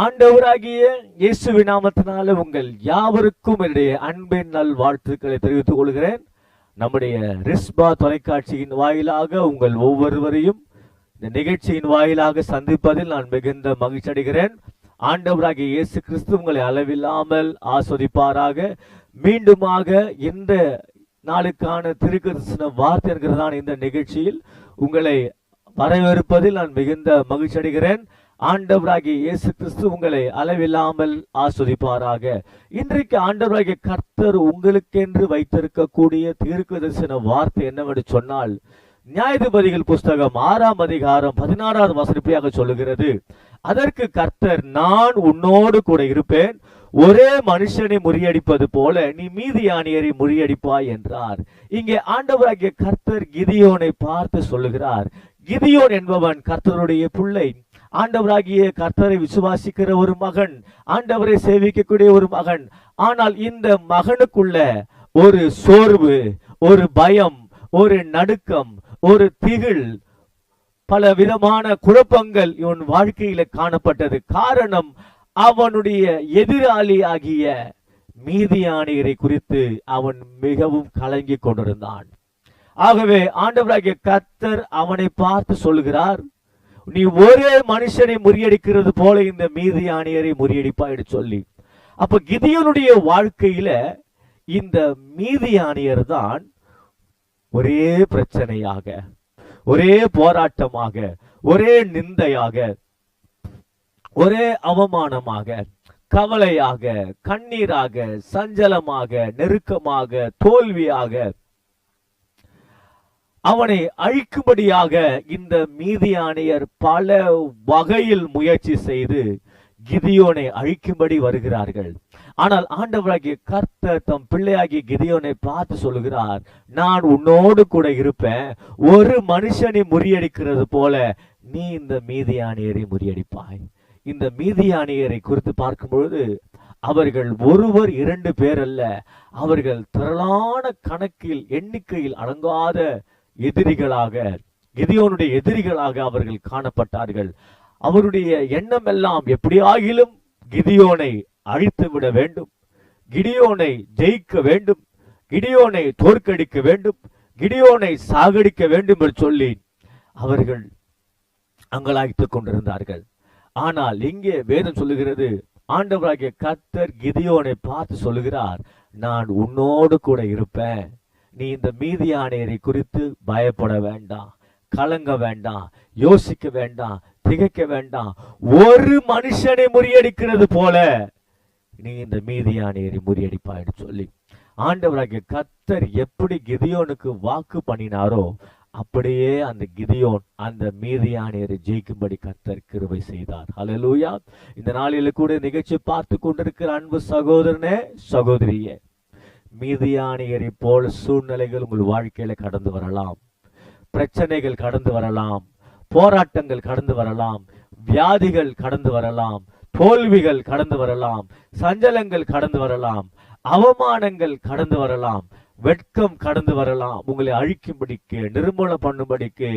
ஆண்டவராகிய இயேசுவின் நாமத்தினால உங்கள் யாவருக்கும் என்னுடைய அன்பின் நல் வாழ்த்துக்களை தெரிவித்துக் கொள்கிறேன். நம்முடைய ரிஸ்பா தொலைக்காட்சியின் வாயிலாக உங்கள் ஒவ்வொருவரையும் இந்த நிகழ்ச்சியின் வாயிலாக சந்திப்பதில் நான் மிகுந்த மகிழ்ச்சி அடைகிறேன். ஆண்டவராகிய இயேசு கிறிஸ்து உங்களை அளவில்லாமல் ஆஸ்வதிப்பாராக. மீண்டுமாக இந்த நாளுக்கான திருக்கதரிசன வார்த்தை என்கிறதான இந்த நிகழ்ச்சியில் உங்களை வரவேற்பதில் நான் மிகுந்த மகிழ்ச்சி அடைகிறேன். ஆண்டவராகிய இயேசு கிறிஸ்து உங்களை அளவில்லாமல் ஆஸ்வதிப்பாராக. இன்றைக்கு ஆண்டவராகிய கர்த்தர் உங்களுக்கென்று வைத்திருக்கக்கூடிய தீர்க்கதரிசன வார்த்தை என்னவென்று சொன்னால், நியாயாதிபதிகள் புஸ்தகம் 6ஆம் அதிகாரம் 16வது வசனப்படியாக சொல்லுகிறது, அதற்கு கர்த்தர், நான் உன்னோடு கூட இருப்பேன், ஒரே மனுஷனை முறியடிப்பது போல நீ மீதியானியரை முறியடிப்பாய் என்றார். இங்கே ஆண்டவராகிய கர்த்தர் கிதியோனை பார்த்து சொல்லுகிறார். கிதியோன் என்பவன் கர்த்தருடைய பிள்ளை, ஆண்டவராகிய கர்த்தரை விசுவாசிக்கிற ஒரு மகன், ஆண்டவரை சேவிக்கக்கூடிய ஒரு மகன். ஆனால் இந்த மகனுக்குள்ள ஒரு சோர்வு, ஒரு பயம், ஒரு நடுக்கம், ஒரு திகில், பல விதமான குழப்பங்கள் இவன் வாழ்க்கையில காணப்பட்டது. காரணம், அவனுடைய எதிராளி ஆகிய மீதியானியரை குறித்து அவன் மிகவும் கலங்கி கொண்டிருந்தான். ஆகவே ஆண்டவராகிய கர்த்தர் அவனை பார்த்து சொல்லுகிறார், நீ ஒரே மனுஷனை முறியடிக்கிறது போல இந்த மீதியானியரை முறியடிப்பாய் சொல்லி. அப்ப கிதியோனுடைய வாழ்க்கையில இந்த மீதியானியர் தான் ஒரே பிரச்சனையாக, ஒரே போராட்டமாக, ஒரே நிந்தையாக, ஒரே அவமானமாக, கவலையாக, கண்ணீராக, சஞ்சலமாக, நெருக்கமாக, தோல்வியாக, அவனை அழிக்கும்படியாக இந்த மீதியானியர் பல வகையில் முயற்சி செய்து கிதியோனை அழிக்கும்படி வருகிறார்கள். ஆனால் ஆண்டவராகிய கர்த்தர் தம் பிள்ளையாகிய கிதியோனை பார்த்து சொல்லுகிறார், நான் உன்னோடு கூட இருப்பேன், ஒரு மனுஷனை முறியடிக்கிறது போல நீ இந்த மீதியானியரை முறியடிப்பாய். இந்த மீதியானியரை குறித்து பார்க்கும் பொழுது அவர்கள் ஒருவர் இரண்டு பேர் அல்ல, அவர்கள் திரளான கணக்கில் எண்ணிக்கையில் அடங்காத எதிரிகளாக, கிதியோனுடைய எதிரிகளாக அவர்கள் காணப்பட்டார்கள். அவருடைய எண்ணம் எல்லாம் எப்படியாகிலும் கிதியோனை அழித்து விட வேண்டும், கிதியோனை ஜெயிக்க வேண்டும், கிதியோனை தோற்கடிக்க வேண்டும், கிதியோனை சாகடிக்க வேண்டும் என்று சொல்லி அவர்கள் அங்கலாய்த்துக் கொண்டிருந்தார்கள். ஆனால் இங்கே வேதம் சொல்லுகிறது, ஆண்டவராகிய கர்த்தர் கிதியோனை பார்த்து சொல்லுகிறார், நான் உன்னோடு கூட இருப்பேன், நீ இந்த மீதியானியரை குறித்து பயப்பட வேண்டாம், கலங்க வேண்டாம், யோசிக்க வேண்டாம், திகைக்க வேண்டாம், ஒரு மனுஷனை முறியடிக்கிறது போல நீ இந்த மீதியானியரை முறியடிப்பாய் சொல்லி ஆண்டவராகிய கர்த்தர் எப்படி கிதியோனுக்கு வாக்கு பண்ணினாரோ அப்படியே அந்த கிதியோன் அந்த மீதியானியரை ஜெயிக்கும்படி கர்த்தர் கிருபை செய்தார். ஹல்லேலூயா. இந்த நாளில் கூட நிகழ்ச்சி பார்த்து கொண்டிருக்கிற அன்பு சகோதரனே, சகோதரியே, மீதியானியரை போல சூழ்நிலைகள் உங்கள் வாழ்க்கையில கடந்து வரலாம், பிரச்சனைகள் கடந்து வரலாம், போராட்டங்கள் கடந்து வரலாம், வியாதிகள் கடந்து வரலாம், தோல்விகள் கடந்து வரலாம், சஞ்சலங்கள் கடந்து வரலாம், அவமானங்கள் கடந்து வரலாம், வெட்கம் கடந்து வரலாம். உங்களை அழிக்கும்படிக்கு, நிர்மூலம் பண்ணும்படிக்கு,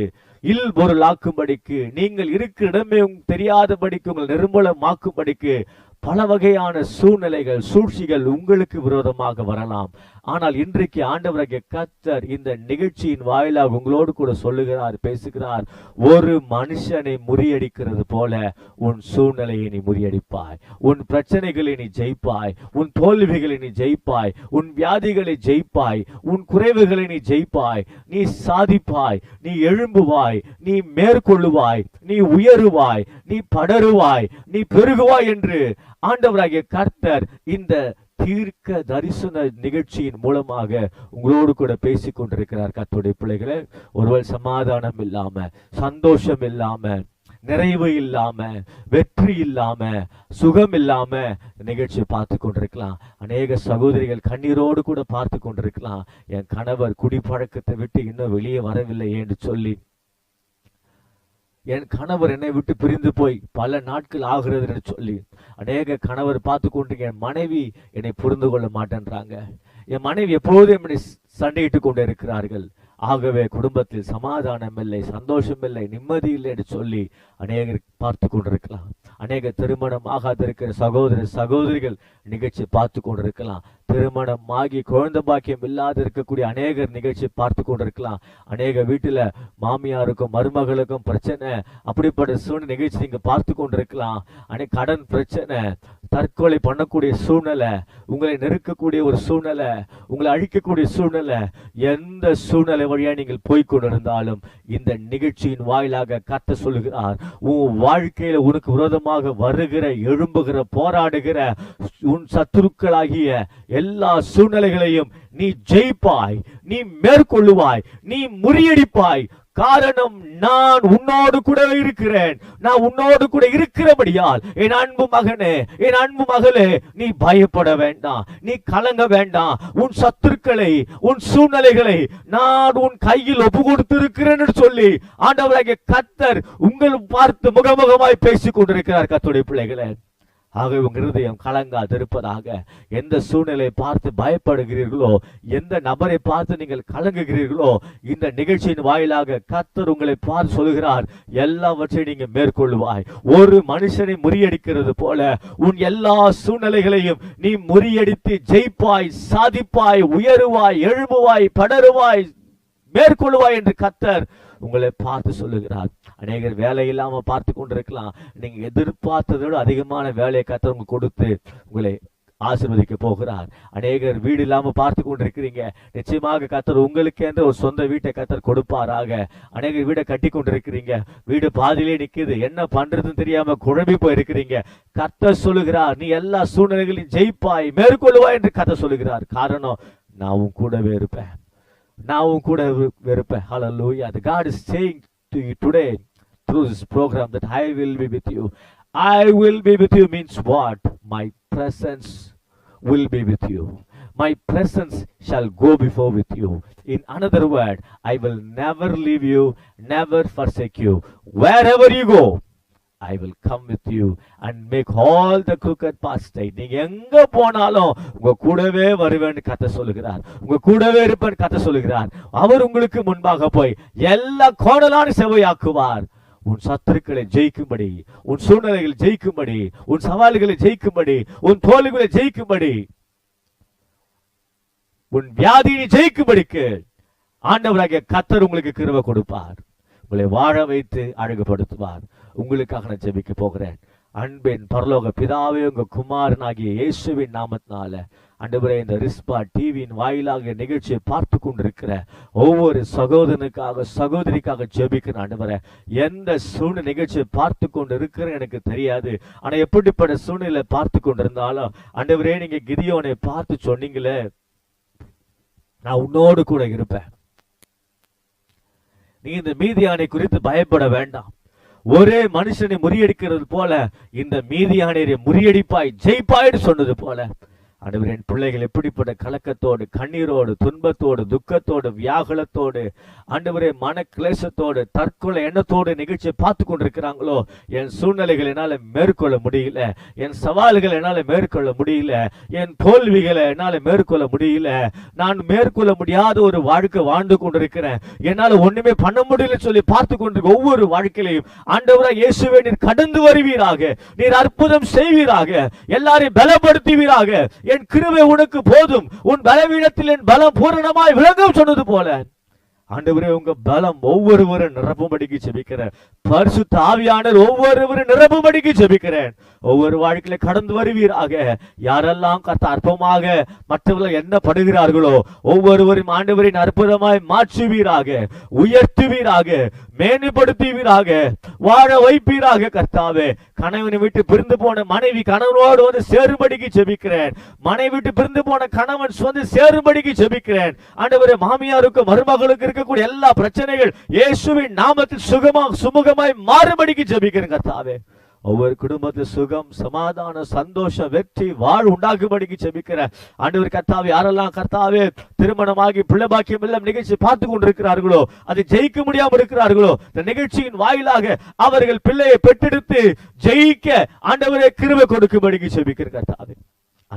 இல் பொருளாக்கும்படிக்கு, நீங்கள் இருக்கிற இடமே தெரியாதபடிக்கு உங்கள் நிர்மூலமாக்கும்படிக்கு பல வகையான சூழ்நிலைகள், சூழ்ச்சிகள் உங்களுக்கு விரோதமாக வரலாம். ஆனால் இன்றைக்கு ஆண்டவராகிய கர்த்தர் இந்த நிகழ்ச்சியின் வாயிலாக உங்களோடு கூட சொல்லுகிறார், பேசுகிறார், ஒரு மனுஷனை முறியடிக்கிறது போல உன் சூழ்நிலையை நீ முறியடிப்பாய், உன் பிரச்சனைகளை நீ ஜெயிப்பாய், உன் தோல்விகளை நீ ஜெயிப்பாய், உன் வியாதிகளை ஜெயிப்பாய், உன் குறைவுகளை நீ ஜெயிப்பாய், நீ சாதிப்பாய், நீ எழும்புவாய், நீ மேற்கொள்ளுவாய், நீ உயருவாய், நீ படருவாய், நீ பெருகுவாய் என்று ஆண்டவராகிய கர்த்தர் இந்த தீர்க்க தரிசன நிகழ்ச்சியின் மூலமாக உங்களோடு கூட பேசிக் கொண்டிருக்கிறார். கர்த்தருடைய பிள்ளைகளே, ஒருவர் சமாதானம் இல்லாம, சந்தோஷம் இல்லாம, நிறைவு இல்லாம, வெற்றி இல்லாம, சுகம் இல்லாம நிகழ்ச்சியை பார்த்து கொண்டிருக்கலாம். அநேக சகோதரிகள் கண்ணீரோடு கூட பார்த்து கொண்டிருக்கலாம், என் கணவர் குடிப்பழக்கத்தை விட்டு இன்னும் வெளியே வரவில்லை என்று சொல்லி, என் கணவர் என்னை விட்டு பிரிந்து போய் பல நாட்கள் ஆகிறது என்று சொல்லி அநேக கணவர் பார்த்து கொண்டு, என் மனைவி என்னை புரிந்து கொள்ள மாட்டேன்றாங்க, என் மனைவி எப்போதும் என்னை சண்டையிட்டு கொண்டு இருக்கிறார்கள், ஆகவே குடும்பத்தில் சமாதானம் இல்லை, சந்தோஷம் இல்லை, நிம்மதி இல்லை என்று சொல்லி அநேகர் பார்த்து கொண்டிருக்கலாம். அநேக திருமணம் ஆகாதிருக்கிற சகோதர சகோதரிகள் நிகழ்ச்சி பார்த்து கொண்டிருக்கலாம். திருமணம் ஆகி குழந்தை பாக்கியம் இல்லாத இருக்கக்கூடிய அநேகர் நிகழ்ச்சி பார்த்து கொண்டிருக்கலாம். அநேக வீட்டுல மாமியாருக்கும் மருமகளுக்கும் பிரச்சனை, அப்படிப்பட்ட சூழ்நிலை நிகழ்ச்சி நீங்க பார்த்து கொண்டிருக்கலாம். கடன் பிரச்சனை, தற்கொலை பண்ணக்கூடிய சூழ்நிலை, உங்களை நெருக்கக்கூடிய ஒரு சூழ்நிலை, உங்களை அழிக்கக்கூடிய சூழ்நிலை, எந்த சூழ்நிலை வழியா நீங்கள் போய்கொண்டிருந்தாலும் இந்த நிகழ்ச்சியின் வாயிலாக கர்த்தர் சொல்லுகிறார், உன் வாழ்க்கையில உனக்கு விரோதமாக வருகிற, எழும்புகிற, போராடுகிற உன் சத்துருக்களாகிய எல்லா சூழ்நிலைகளையும் நீ ஜெயிப்பாய், நீ மேற்கொள்ளுவாய், நீ முறியடிப்பாய். காரணம், நான் உன்னோடு கூட இருக்கிறேன். நான் உன்னோடு கூட இருக்கிறபடியால் என் அன்பு மகனே, என் அன்பு மகளே, நீ பயப்பட வேண்டாம், நீ கலங்க வேண்டாம். உன் சத்துருக்களை, உன் சூழ்நிலைகளை நான் உன் கையில் ஒப்பு கொடுத்திருக்கிறேன் சொல்லி ஆண்டவராகிய கர்த்தர் உங்கள் பார்த்து முகமுகமாய் பேசிக் கொண்டிருக்கிறார். கர்த்தருடைய பிள்ளைகளே, ஆகவே உங்க இருதயம் கலங்காதிருப்பதாக. எந்த சூழ்நிலை பார்த்து பயப்படுகிறீர்களோ, எந்த நபரை பார்த்து நீங்கள் கலங்குகிறீர்களோ, இந்த நிகழ்ச்சியின் வாயிலாக கர்த்தர் உங்களை பார்த்து சொல்கிறார், எல்லாவற்றையும் நீங்க மேற்கொள்ளுவாய். ஒரு மனுஷனை முறியடிக்கிறது போல உன் எல்லா சூழ்நிலைகளையும் நீ முறியடித்து ஜெயிப்பாய், சாதிப்பாய், உயருவாய், எழும்புவாய், படருவாய், மேற்கொள்ளுவாய் என்று கர்த்தர் உங்களை பார்த்து சொல்லுகிறார். அநேகர் வேலை இல்லாம பார்த்து கொண்டிருக்கலாம். நீங்க எதிர்பார்த்ததோடு அதிகமான வேலையை கர்த்தர் உங்களுக்கு கொடுத்து உங்களை ஆசீர்வதிக்க போகிறார். அநேகர் வீடு இல்லாம பார்த்து கொண்டிருக்கிறீங்க. நிச்சயமாக கர்த்தர் உங்களுக்கு என்ற ஒரு சொந்த வீட்டை கர்த்தர் கொடுப்பாராக. அநேகர் வீடை கட்டி கொண்டிருக்கிறீங்க, வீடு பாதியிலே நிக்குது, என்ன பண்றதுன்னு தெரியாம குழம்பி போயிருக்கிறீங்க. கர்த்தர் சொல்லுகிறார், நீ எல்லா சூழ்நிலைகளையும் ஜெயிப்பாய், மேற்கொள்ளுவாய் என்று கர்த்தர் சொல்லுகிறார். காரணம், நான் உன் கூடவே இருப்பேன், நான் உன் கூட இருப்பேன். Hallelujah. The God is saying to you today through this program that I will be with you. I will be with you means what? My presence will be with you. My presence shall go before with you. In another word, I will never leave you, never forsake you. Wherever you go, I will come with you and make all the crooked paths straight. நீங்க எங்க போனாலும் உங்க கூடவே வருவேன்னு கர்த்தர் சொல்லுகிறார். உங்க கூடவே இருப்பேன் கர்த்தர் சொல்லுகிறார். அவர் உங்களுக்கு முன்பாக போய் எல்லா கோணலான செவ்வையாக்குவார். உன் சத்துருக்களை ஜெயிக்கும்படி, உன் சூழ்நிலைகளை ஜெயிக்கும்படி, உன் சவால்களை ஜெயிக்கும்படி, உன் தோல்விகளை ஜெயிக்கும்படி, உன் வியாதியை ஜெயிக்கும்படிக்கு ஆண்டவராகிய கர்த்தர் உங்களுக்கு கிருபை கொடுப்பார். உங்களை வாழ வைத்து அழகுபடுத்துவார். உங்களுக்காக நான் ஜெபிக்க போகிறேன். அன்பின் பரலோக பிதாவே, உங்க குமாரனாகிய இயேசுவின் நாமத்தினால ஆண்டவரே, இந்த ரிஸ்பா டிவியின் வாயிலாக நிகழ்ச்சியை பார்த்து கொண்டிருக்கிற ஒவ்வொரு சகோதரனுக்காக, சகோதரிக்காக ஜெபிக்கிறேன். ஆண்டவரே, எந்த சூழ்நிலை நிகழ்ச்சியை பார்த்து கொண்டு இருக்கிற எனக்கு தெரியாது. ஆனா எப்படிப்பட்ட சூழ்நிலை பார்த்து கொண்டிருந்தாலும் ஆண்டவரே, நீங்க கிதியோனை பார்த்து சொன்னீங்களே, நான் உன்னோடு கூட இருப்பேன், நீ இந்த மீதியானை குறித்து பயப்பட வேண்டாம். ஒரே மனுஷனை முறியடிக்கிறது போல இந்த மீதியானரை முறியடிப்பாய், ஜெயிப்பாய் சொன்னது போல ஆண்டவரே, என் பிள்ளைகள் எப்படிப்பட்ட கலக்கத்தோடு, கண்ணீரோடு, துன்பத்தோடு, துக்கத்தோடு, வியாகுலத்தோடு, ஆண்டவரே மன கிளேசத்தோடு, தற்கொலை எண்ணத்தோடு நிகழ்ச்சியை பார்த்து கொண்டிருக்கிறாங்களோ, என் சூழ்நிலைகள் என்னால மேற்கொள்ள முடியல, என் சவால்கள் என்னால மேற்கொள்ள முடியல, என் தோல்விகளை என்னால மேற்கொள்ள முடியல, நான் மேற்கொள்ள முடியாத ஒரு வாழ்க்கை வாழ்ந்து கொண்டிருக்கிறேன், என்னால ஒண்ணுமே பண்ண முடியல சொல்லி பார்த்து கொண்டிருக்க ஒவ்வொரு வாழ்க்கையிலையும் ஆண்டவரே இயேசுவே, நீர் கடந்து வருவீராக, நீர் அற்புதம் செய்வீராக, எல்லாரையும் பலப்படுத்துவீராக. என் கிருபை உனக்கு போதும், உன் பலவீனத்தில் என் பலம் பூரணமாய் விளங்கும் சொன்னது போல ஆண்டவரே, உங்க பலம் ஒவ்வொருவரும் நிரப்பும்படிக்கு ஜெபிக்கிறேன். பரிசுத்த ஆவியானவர் ஒவ்வொருவரும் நிரப்பும்படிக்கு ஜெபிக்கிறேன். ஒவ்வொரு வாழ்க்கையில கடந்து வருவீராக. யாரெல்லாம் கர்த்தர் அற்பமாக மற்றவர்கள் என்ன படுகிறார்களோ ஒவ்வொருவரும் ஆண்டவரின் அற்புதமாய் மாற்றுவீராக, உயர்த்துவீராக, மேன்மைப்படுத்துவீராக, வாழ வைப்பீராக. கர்த்தாவே, கணவனை விட்டு பிரிந்து போன மனைவி கணவனோடு வந்து சேரும்படிக்கு ஜெபிக்கிறேன். மனைவி விட்டு பிரிந்து போன கணவன் வந்து சேரும்படிக்கு ஜெபிக்கிறேன். ஆண்டவரே, மாமியாருக்கு மருமகளுக்கு இருக்கக்கூடிய எல்லா பிரச்சனைகள் இயேசுவின் நாமத்தில் சுமூகமாய் மாறும்படிக்கு ஜெபிக்கிறேன். கர்த்தாவே, ஒவ்வொரு குடும்பத்தில் சுகம், சமாதானம், சந்தோஷம், வெற்றி, வாழ் உண்டாகும்படிக்கு ஜெபிக்கிறேன். ஆண்டவர் கர்த்தாவே, யாரெல்லாம் கர்த்தாவே திருமணமாகி பிள்ளை பாக்கியம் எல்லாம் நிகழ்ச்சி பார்த்து கொண்டிருக்கிறார்களோ, அதை ஜெயிக்க முடியாமல் இருக்கிறார்களோ, இந்த நிகழ்ச்சியின் வாயிலாக அவர்கள் பிள்ளையை பெற்றெடுத்து ஜெயிக்க ஆண்டவரே கிருபை கொடுக்கும்படிக்கு ஜெபிக்கிறேன். கர்த்தாவே,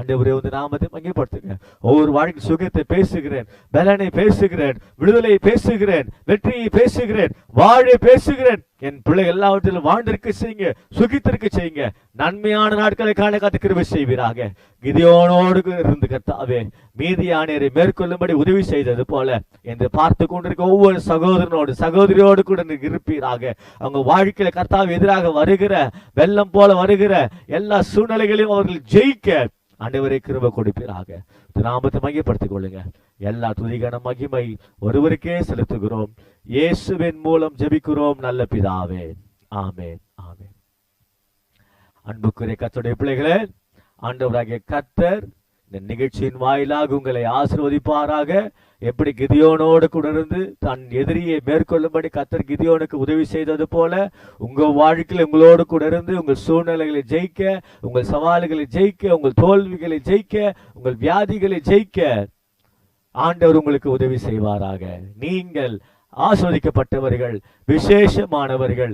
ஆண்டவரே உங்க நாமத்தை மகிமைப்படுத்துங்க. ஒவ்வொரு வாழ்க்கை சுகத்தை பேசுகிறேன், பலனை பேசுகிறேன், விடுதலை பேசுகிறேன், வெற்றியை பேசுகிறேன், வாழை பேசுகிறேன். என் பிள்ளை எல்லாவற்றிலும் வாழ்ந்திருக்க செய்யுங்க, சுகித்திருக்க செய்யுங்க. நன்மையான நாட்களை காண காத்து கிருபை செய்வீராக. கிதியோனோடு இருந்து கர்த்தாவே மீதியானியரை மேற்கொள்ளும்படி உதவி செய்தது போல என்று பார்த்து கொண்டிருக்க ஒவ்வொரு சகோதரனோடு சகோதரியோடு கூட இருப்பீராக. அவங்க வாழ்க்கையில கர்த்தாவே எதிராக வருகிற வெள்ளம் போல வருகிற எல்லா சூழ்நிலைகளையும் அவர்கள் ஜெயிக்க ஆண்டவரே கிருபை கொடுப்பீராக. நாமத்தை மையப்படுத்திக் கொள்ளுங்க. எல்லா துதிகன மகிமை ஒருவருக்கே செலுத்துகிறோம். இயேசுவின் மூலம் ஜெபிக்கிறோம் நல்ல பிதாவே, ஆமென், ஆமென். அன்புக்குரிய கர்த்தருடைய பிள்ளைகளே, ஆண்டவராகிய கர்த்தர் இந்த நிகழ்ச்சியின் வாயிலாக உங்களை ஆசீர்வதிப்பாராக. எப்படி கிதியோனோடு கூட இருந்து தன் எதிரியை மேற்கொள்ளும்படி கர்த்தர் கிதியோனுக்கு உதவி செய்தது போல உங்க வாழ்க்கையில் உங்களோடு கூட இருந்து உங்கள் சூழ்நிலைகளை ஜெயிக்க, உங்கள் சவால்களை ஜெயிக்க, உங்கள் தோல்விகளை ஜெயிக்க, உங்கள் வியாதிகளை ஜெயிக்க ஆண்டவர் உங்களுக்கு உதவி செய்வாராக. நீங்கள் ஆசீர்வதிக்கப்பட்டவர்கள், விசேஷமானவர்கள்.